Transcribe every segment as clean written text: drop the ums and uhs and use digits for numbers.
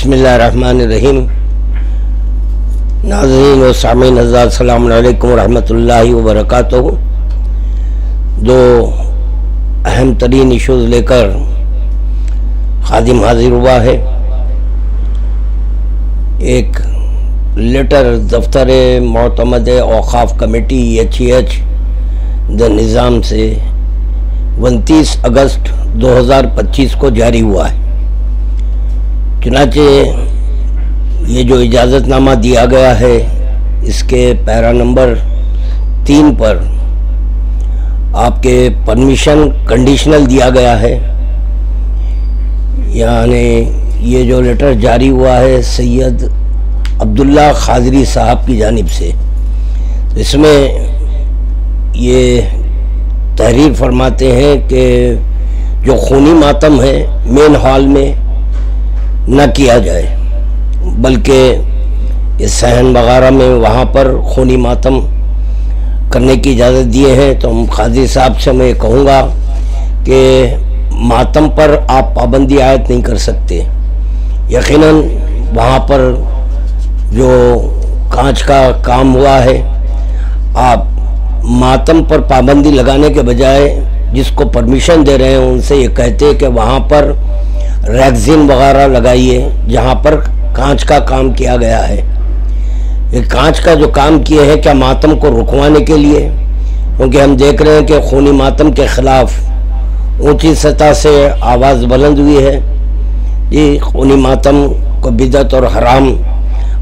बिस्मिल्लाहिर्रहमानिर्रहीम। नाज़रीन व सामीन हज़रात, अस्सलामु अलैकुम व रहमतुल्लाहि व बरकातुहू। दो अहम तरीन इशूज़ लेकर खादिम हाजिर हुआ है। एक लेटर दफ्तर मोतमद औक़ाफ़ कमेटी EHEH द निज़ाम से 29 अगस्त 2025 को जारी हुआ है। चुनाचे ये जो इजाज़तनामा दिया गया है, इसके पैरा नंबर 3 पर आपके परमिशन कंडीशनल दिया गया है। यानी ये जो लेटर जारी हुआ है सैयद अब्दुल्ला खादरी साहब की जानिब से, इसमें ये तहरीर फरमाते हैं कि जो खूनी मातम है मेन हॉल में न किया जाए, बल्कि इस सहन वगैरह में वहाँ पर खूनी मातम करने की इजाज़त दिए हैं। तो हम खादी साहब से मैं कहूँगा कि मातम पर आप पाबंदी आयद नहीं कर सकते। यकीनन वहाँ पर जो कांच का काम हुआ है, आप मातम पर पाबंदी लगाने के बजाय जिसको परमिशन दे रहे हैं उनसे ये कहते हैं कि वहाँ पर रैगज़ीन वगैरह लगाइए जहाँ पर कांच का काम किया गया है। ये कांच का जो काम किए हैं क्या मातम को रुकवाने के लिए? क्योंकि हम देख रहे हैं कि खूनी मातम के ख़िलाफ़ ऊंची सतह से आवाज़ बुलंद हुई है। ये खूनी मातम को बिदअत और हराम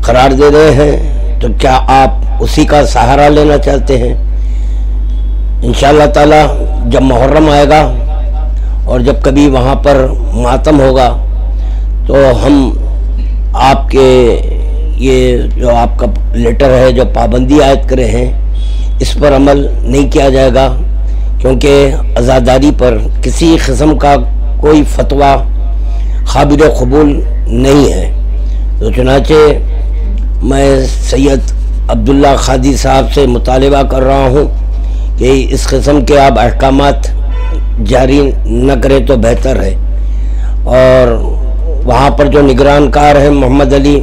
करार दे रहे हैं, तो क्या आप उसी का सहारा लेना चाहते हैं? इंशाअल्लाह ताला जब मुहर्रम आएगा और जब कभी वहाँ पर मातम होगा तो हम आपके ये जो आपका लेटर है जो पाबंदी आयद करे हैं, इस पर अमल नहीं किया जाएगा, क्योंकि आज़ादारी पर किसी किस्म का कोई फतवा काबिल कबूल नहीं है। तो चुनाचे मैं सैयद अब्दुल्ला खादी साहब से मुतालिबा कर रहा हूँ कि इस किस्म के आप अहकामात जारी न करें तो बेहतर है। और वहाँ पर जो निगरानकार हैं मोहम्मद अली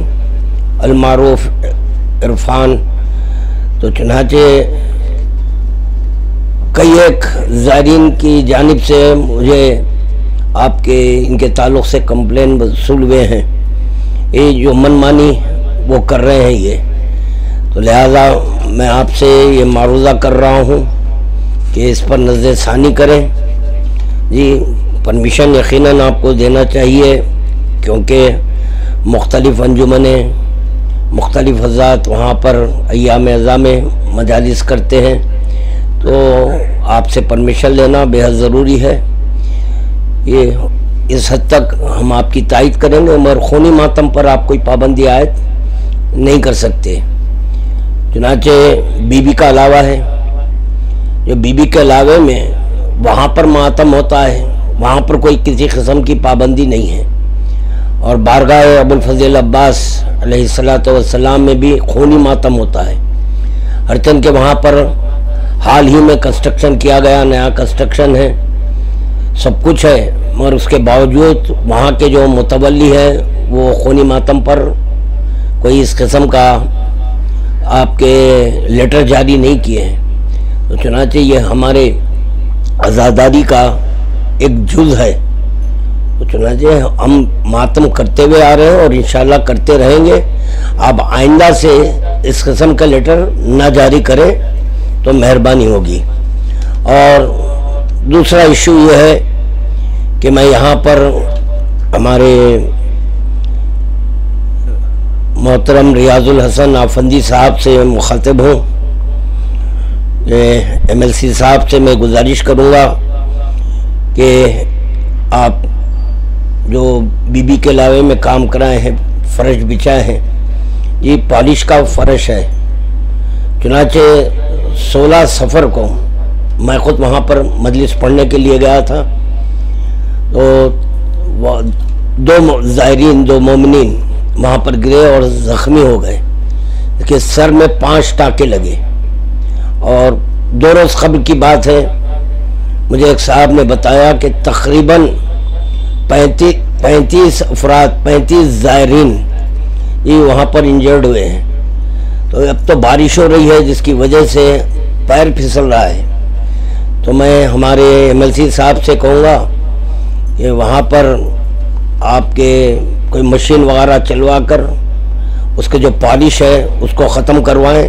अलमारूफ इरफान, तो चुनाचे कई एक ज़ायरीन की जानिब से मुझे आपके इनके ताल्लुक़ से कंप्लेन वसूल हुए हैं। ये जो मनमानी वो कर रहे हैं ये, तो लिहाजा मैं आपसे ये मारूज़ा कर रहा हूँ कि इस पर नज़र सानी करें। जी, परमिशन यकीनन आपको देना चाहिए, क्योंकि मुख्तलिफ़ अंजुमनें मुख्तलिफ़ हज़रात वहाँ पर अय्याम अज़ा में मजालिस करते हैं, तो आपसे परमिशन लेना बेहद ज़रूरी है। ये इस हद तक हम आपकी तायद करेंगे, मगर खूनी मातम पर आप कोई पाबंदी आयद नहीं कर सकते। चुनाचे बीबी का अलावा है, जो बीबी के अलावे में वहाँ पर मातम होता है, वहाँ पर कोई किसी किस्म की पाबंदी नहीं है। और बारगाह अबुल फज़ल अब्बास अलैहिस्सलातु वस्सलाम में भी खूनी मातम होता है। हरचंद के वहाँ पर हाल ही में कंस्ट्रक्शन किया गया, नया कंस्ट्रक्शन है, सब कुछ है, मगर उसके बावजूद वहाँ के जो मुतवल्ली है वो खूनी मातम पर कोई इस किस्म का आपके लेटर जारी नहीं किए हैं। तो चुनाचे ये हमारे आज़ादारी का एक जुज़ है। तो चुनाचे हम मातम करते हुए आ रहे हैं और इंशाअल्लाह करते रहेंगे। आप आइंदा से इस किस्म का लेटर ना जारी करें तो मेहरबानी होगी। और दूसरा इशू ये है कि मैं यहाँ पर हमारे मोहतरम रियाजुल हसन आफंदी साहब से मुखातिब हूँ। MLC साहब से मैं गुजारिश करूँगा कि आप जो बीबी के लावे में काम कराए हैं, फ़र्श बिछाए हैं, ये पॉलिश का फ़र्श है। चुनाचे 16 सफ़र को मैं ख़ुद वहाँ पर मजलिस पढ़ने के लिए गया था, तो दो ज़ायरीन, दो मोमिनीन वहाँ पर गिरे और ज़ख्मी हो गए। कि सर में 5 टाँके लगे। और 2 रोज़ कबल की बात है, मुझे एक साहब ने बताया कि तकरीबन 35 अफराद 35 ज़ायरीन ये वहाँ पर इंजर्ड हुए हैं। तो अब तो बारिश हो रही है जिसकी वजह से पैर फिसल रहा है। तो मैं हमारे MLC साहब से कहूँगा कि वहाँ पर आपके कोई मशीन वगैरह चलवा कर उसके जो पॉलिश है उसको ख़त्म करवाएं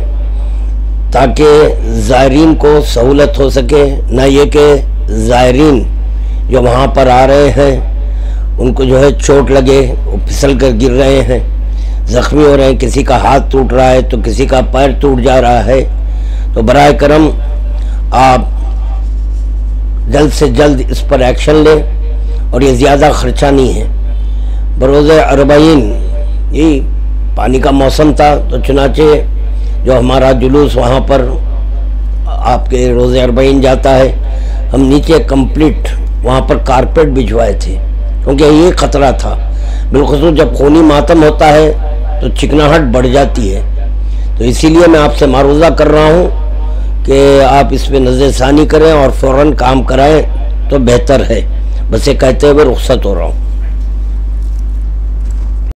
ताकि ज़ायरीन को सहूलत हो सके। ना ये कि ज़ायरीन जो वहाँ पर आ रहे हैं उनको जो है चोट लगे, वो फिसल कर गिर रहे हैं, ज़ख्मी हो रहे हैं, किसी का हाथ टूट रहा है तो किसी का पैर टूट जा रहा है। तो बराए करम आप जल्द से जल्द इस पर एक्शन लें और ये ज़्यादा ख़र्चा नहीं है। बरोज़ अरबाइन ये पानी का मौसम था तो चुनाचे जो हमारा जुलूस वहाँ पर आपके रोज़े अरबाइन जाता है, हम नीचे कंप्लीट वहाँ पर कारपेट बिछवाए थे क्योंकि ये ख़तरा था। बिल्खुसूस जब खूनी मातम होता है तो चिकनाहट बढ़ जाती है। तो इसीलिए मैं आपसे मारूज़ा कर रहा हूँ कि आप इस पर नज़रसानी करें और फ़ौरन काम कराएं तो बेहतर है। बस ये कहते हुए रुख़्सत हो रहा हूँ।